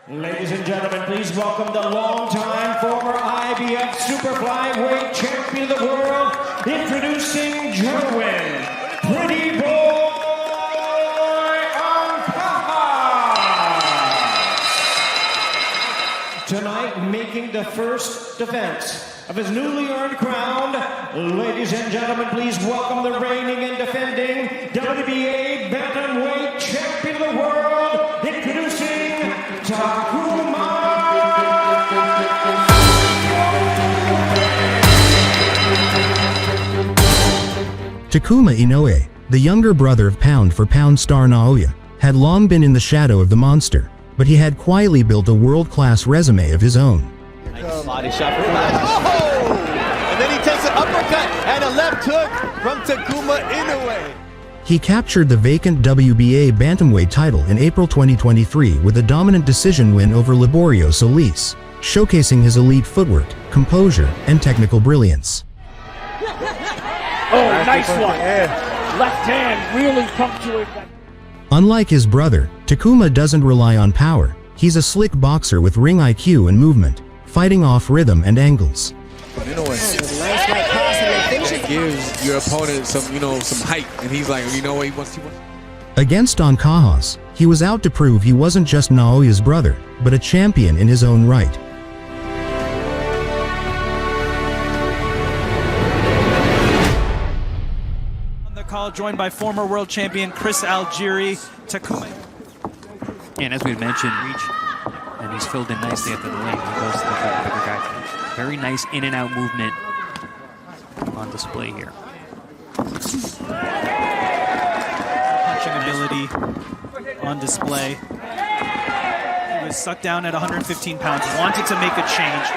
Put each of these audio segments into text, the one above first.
Ladies and gentlemen, please welcome the longtime former IBF Superflyweight Champion of the World, introducing Jerwin Pretty Boy Ancajas. Tonight, making the first defense of his newly earned crown, ladies and gentlemen, please welcome the reigning and defending WBA Bantamweight Champion of the World, introducing Takuma. Takuma Inoue, the younger brother of pound-for-pound star Naoya, had long been in the shadow of the monster, but he had quietly built a world-class resume of his own. Body shot from and then he takes an uppercut and a left hook from Takuma Inoue. He captured the vacant WBA Bantamweight title in April 2023 with a dominant decision win over Liborio Solis, showcasing his elite footwork, composure, and technical brilliance. Oh, nice one. Left hand really punctuated that. Unlike his brother, Takuma doesn't rely on power. He's a slick boxer with ring IQ and movement, fighting off rhythm and angles. It gives your opponent some, some height, and he's like, he wants. Against Ancajas, he was out to prove he wasn't just Naoya's brother, but a champion in his own right. On the call, joined by former world champion Chris Algieri, Takuma. And as we mentioned, reach, and he's filled in nicely after the ring. He goes to the bigger guy. Very nice in and out movement on display here. Punching ability on display. He was sucked down at 115 pounds, wanted to make a change,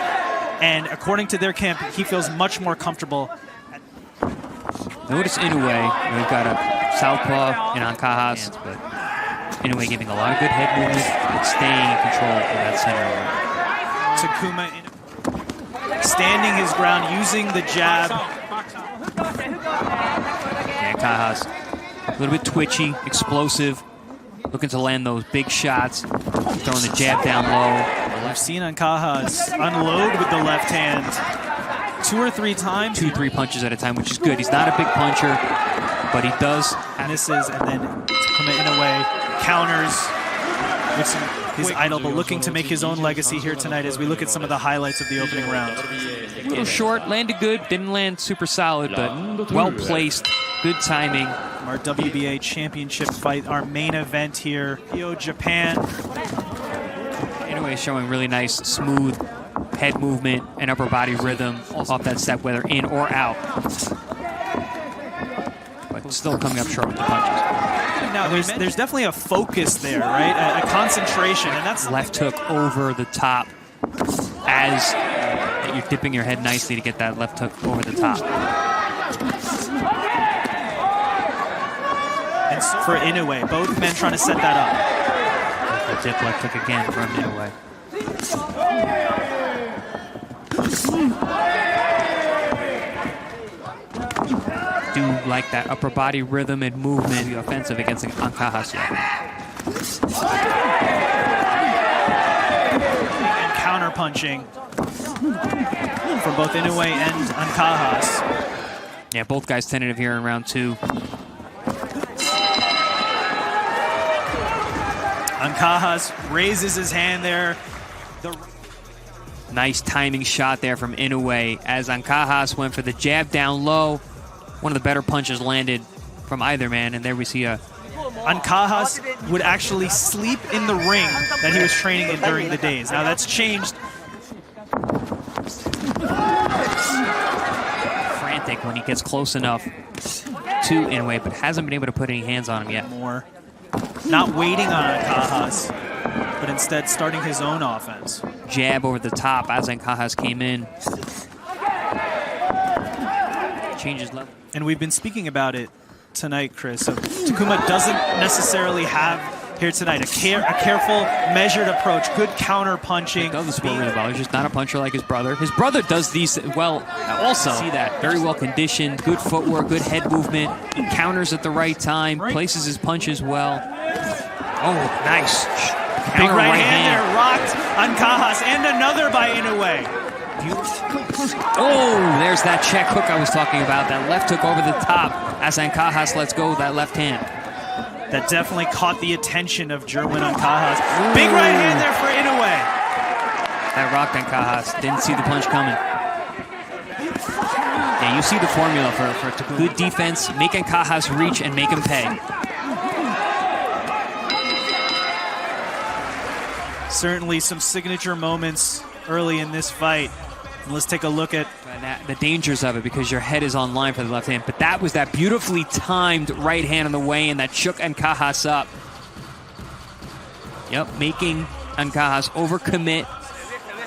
and according to their camp, he feels much more comfortable. Notice Inoue, we've got a southpaw in Ancajas, but Inoue giving a lot of good head movement, but staying in control of that center line. Takuma standing his ground, using the jab. Ancajas, a little bit twitchy, explosive, looking to land those big shots, throwing the jab down low. We've seen Ancajas unload with the left hand 2 or 3 times. 2-3 punches at a time, which is good. He's not a big puncher, but he does. Misses, and then Takuma Inoue counters with his idol, but looking to make his own legacy here tonight as we look at some of the highlights of the opening round. A little short, landed good, didn't land super solid, but well placed, good timing. Our WBA championship fight, our main event here, Japan. Inoue showing really nice, smooth head movement and upper body rhythm off that step, whether in or out. But still coming up short with the punches. Now, there's definitely a focus there, right? A concentration, and that's left hook over the top as you're dipping your head nicely to get that left hook over the top. And so for Inoue, both men trying to set that up. The dip left hook again from Inoue. Do like that upper body rhythm and movement, the offensive against Ancajas. And counter punching from both Inoue and Ancajas. Yeah, both guys tentative here in round 2. Ancajas raises his hand there. Nice timing shot there from Inoue as Ancajas went for the jab down low. One of the better punches landed from either man, and there we see a... Ancajas would actually sleep in the ring that he was training in during the days. Now that's changed. Frantic when he gets close enough to Inoue, but hasn't been able to put any hands on him yet. More. Not waiting on Ancajas, but instead starting his own offense. Jab over the top as Ancajas came in. Changes level. And we've been speaking about it tonight, Chris. So Takuma doesn't necessarily have here tonight a careful, measured approach, good counter punching. He does the sport really well. He's just not a puncher like his brother. His brother does these well also. See that. Very well conditioned, good footwork, good head movement, counters at the right time, places his punches well. Oh, nice. Big right hand there, rock Ancajas, and another by Inoue. Oh, there's that check hook I was talking about. That left hook over the top as Ancajas lets go with that left hand. That definitely caught the attention of Jerwin Ancajas. Big right hand there for Inoue. That rocked Ancajas. Didn't see the punch coming. Yeah, you see the formula for good defense. Make Ancajas reach and make him pay. Certainly some signature moments early in this fight. And let's take a look at the dangers of it, because your head is on line for the left hand. But that was that beautifully timed right hand on the way in that shook Ancajas up. Yep, making Ancajas overcommit.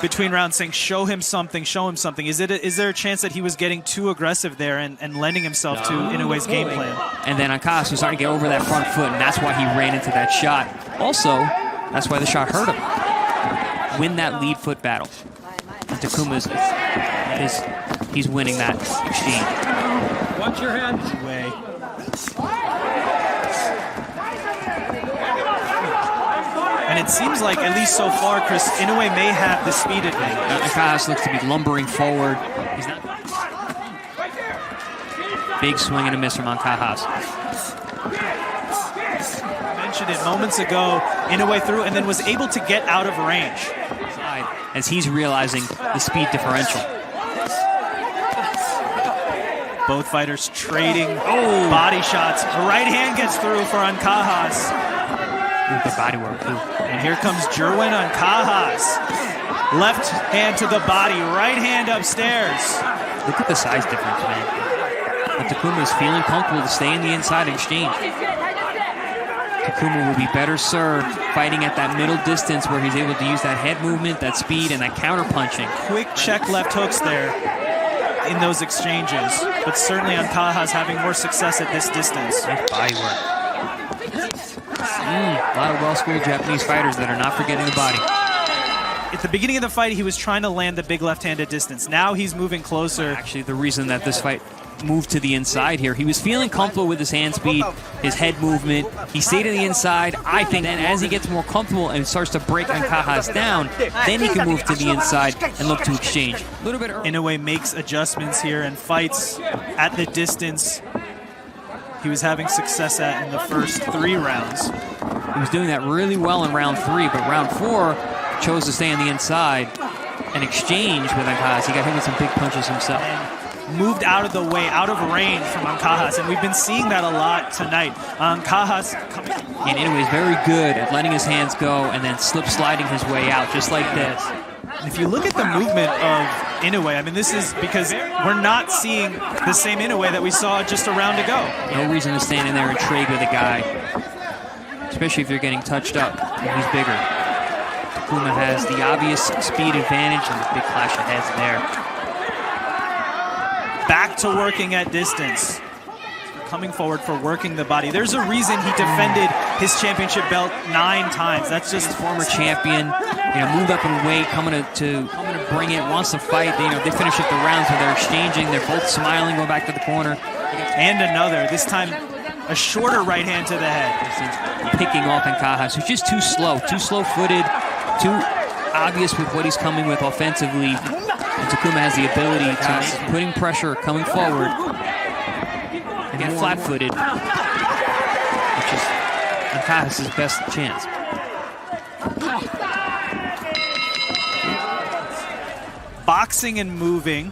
Between rounds saying, show him something, show him something. Is there a chance that he was getting too aggressive there and lending himself to Inoue's game plan? And then Ancajas was starting to get over that front foot, and that's why he ran into that shot. Also, that's why the shot hurt him. Win that lead foot battle. And Takuma's he's winning that exchange. Watch your hands. Way. And it seems like, at least so far, Chris, Inoue may have the speed advantage. Ancajas looks to be lumbering forward. He's not. Big swing and a miss from Ancajas. Mentioned it moments ago. Inoue threw and then was able to get out of range. As he's realizing the speed differential. Both fighters trading body shots. A right hand gets through for Ancajas. Good body work, too. And here comes Jerwin Ancajas. Left hand to the body, right hand upstairs. Look at the size difference, man. But Takuma is feeling comfortable to stay in the inside exchange. Takuma will be better served fighting at that middle distance where he's able to use that head movement, that speed, and that counter punching. Quick check left hooks there in those exchanges. But certainly Ancajas having more success at this distance. Nice body work. A lot of well-schooled Japanese fighters that are not forgetting the body. At the beginning of the fight, he was trying to land the big left hand at distance. Now he's moving closer. Actually, the reason that this fight moved to the inside here, he was feeling comfortable with his hand speed, his head movement. He stayed on the inside. I think that as he gets more comfortable and starts to break Ancajas down, then he can move to the inside and look to exchange. A little bit early. Inoue makes adjustments here and fights at the distance he was having success at in the first 3 rounds. He was doing that really well in round 3, but round 4 chose to stay on the inside and exchange with Ancajas. He got hit with some big punches himself. And moved out of the way, out of range from Ancajas, and we've been seeing that a lot tonight. Ancajas coming. And Inoue is very good at letting his hands go and then slip sliding his way out, just like this. And if you look at the movement of Inoue, I mean, this is because we're not seeing the same Inoue that we saw just a round ago. No reason to stand in there and trade with a guy, especially if you're getting touched up and he's bigger. Takuma has the obvious speed advantage and the big clash of heads there. Back to working at distance. Coming forward for working the body. There's a reason he defended his championship belt 9 times. That's just former champion. Moved up in weight, coming to bring it, wants to fight. They finish up the rounds where they're exchanging. They're both smiling, going back to the corner. And another. This time, a shorter right hand to the head. Picking off Ancajas, who's just too slow-footed, too obvious with what he's coming with offensively. And Takuma has the ability to putting pressure, coming forward, and get flat-footed, which is Ancajas' best chance. Boxing and moving.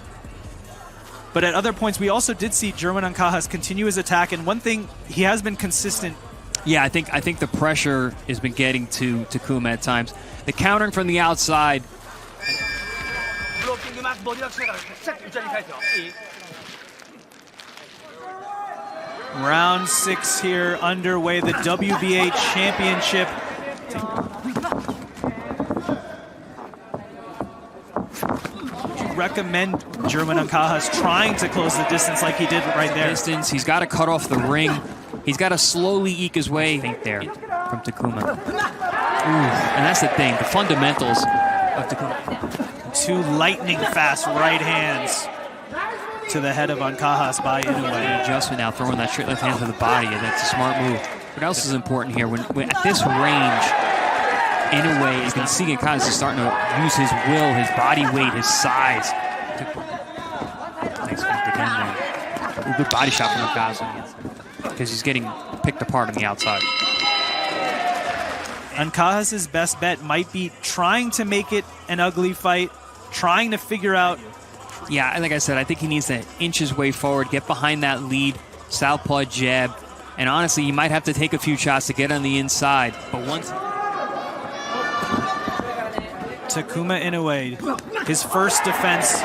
But at other points, we also did see Jerwin Ancajas continue his attack. And one thing, he has been consistent. Yeah, I think the pressure has been getting to Takuma at times. The countering from the outside. Round 6 here underway. The WBA Championship. Recommend Jerwin Ancajas trying to close the distance like he did right there. He's got to cut off the ring. He's got to slowly eke his way there from Takuma. And that's the thing, the fundamentals of Takuma. 2 lightning fast right hands to the head of Ancajas by Inoue. Adjustment now, throwing that straight left hand to the body, and that's a smart move. What else is important here? When at this range, Inoue, you can see Ancajas is starting to use his will, his body weight, his size. Nice feint again there. Good body shot from Ancajas because he's getting picked apart on the outside. Ancajas' best bet might be trying to make it an ugly fight, trying to figure out. Yeah, like I said, I think he needs to inch his way forward, get behind that lead, southpaw jab, and honestly, he might have to take a few shots to get on the inside. But once Takuma Inoue, his first defense,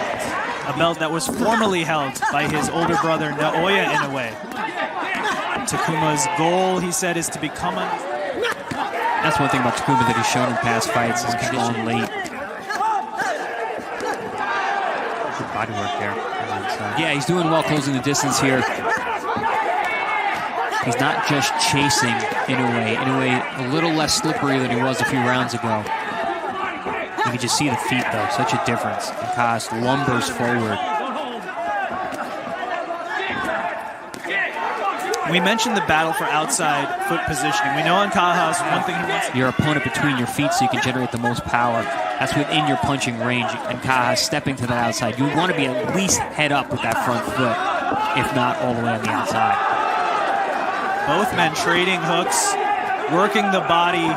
a belt that was formerly held by his older brother Naoya Inoue. Takuma's goal, he said, is to become a... That's one thing about Takuma that he's shown in past fights, is strong late. Good body work there. Yeah, he's doing well closing the distance here. He's not just chasing Inoue. Inoue a little less slippery than he was a few rounds ago. You can just see the feet, though. Such a difference. Ancajas lumbers forward. We mentioned the battle for outside foot positioning. We know Ancajas, one thing he wants... Your opponent between your feet so you can generate the most power. That's within your punching range. Ancajas stepping to that outside. You want to be at least head up with that front foot, if not all the way on the outside. Both men trading hooks, working the body.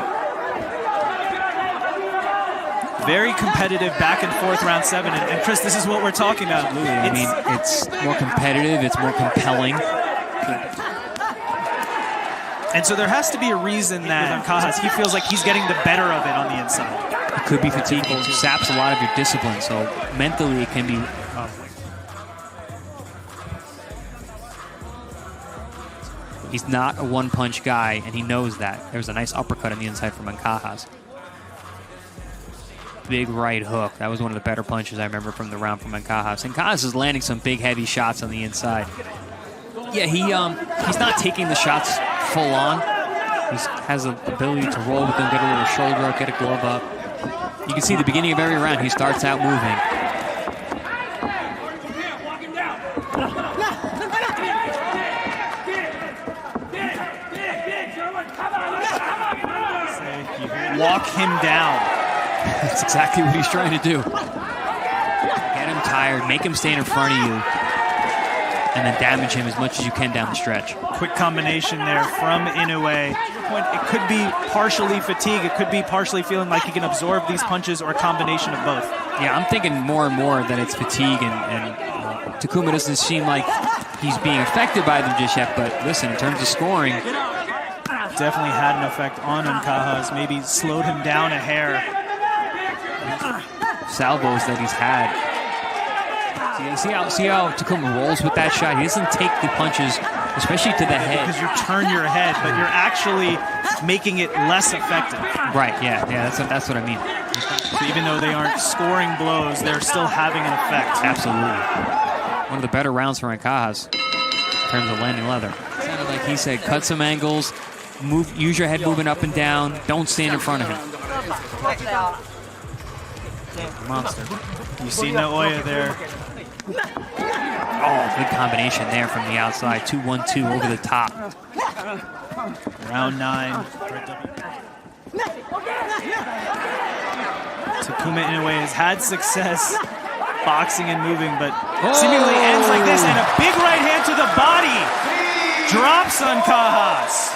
Very competitive back and forth round 7. And Chris, this is what we're talking about. I mean, it's more competitive, it's more compelling. And so there has to be a reason that Ancajas, he feels like he's getting the better of it on the inside. It could be fatigue. It saps a lot of your discipline, so mentally it can be... He's not a one-punch guy, and he knows that. There's a nice uppercut on the inside from Ancajas. Big right hook. That was one of the better punches I remember from the round from Ancajas. Ancajas is landing some big, heavy shots on the inside. Yeah, he's not taking the shots full on. He has the ability to roll with them, get a little shoulder up, get a glove up. You can see the beginning of every round, he starts out moving. Walk him down. That's exactly what he's trying to do. Get him tired, make him stand in front of you, and then damage him as much as you can down the stretch. Quick combination there from Inoue. It could be partially fatigue. It could be partially feeling like he can absorb these punches, or a combination of both. Yeah, I'm thinking more and more that it's fatigue, and Takuma doesn't seem like he's being affected by them just yet. But listen, in terms of scoring, definitely had an effect on Ancajas. Maybe slowed him down a hair. Salvos that he's had. See how Takuma rolls with that shot? He doesn't take the punches, especially to the head. Because you turn your head, but you're actually making it less effective. Right, yeah, that's what I mean. So even though they aren't scoring blows, they're still having an effect. Absolutely. One of the better rounds for Ancajas in terms of landing leather. Sounded like he said, cut some angles, use your head moving up and down, don't stand in front of him. Monster. You see Naoya there. Oh, good combination there from the outside. 2-1-2 over the top. Round 9. Takuma Inoue has had success boxing and moving, but seemingly ends like this, and a big right hand to the body. Drops Ancajas.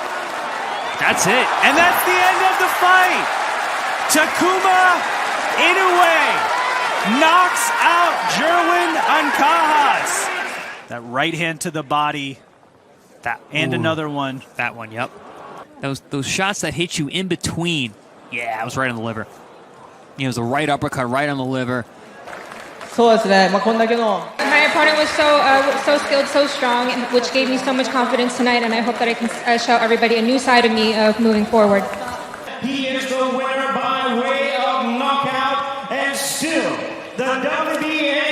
That's it. And that's the end of the fight. Takuma Inoue knocks out Jerwin Ancajas. That right hand to the body. Another one. That one, yep. Those shots that hit you in between. Yeah, it was right on the liver. It was a right uppercut right on the liver. My opponent was so skilled, so strong, which gave me so much confidence tonight, and I hope that I can show everybody a new side of me of moving forward. He is the winner by way of knockout, and still the WBA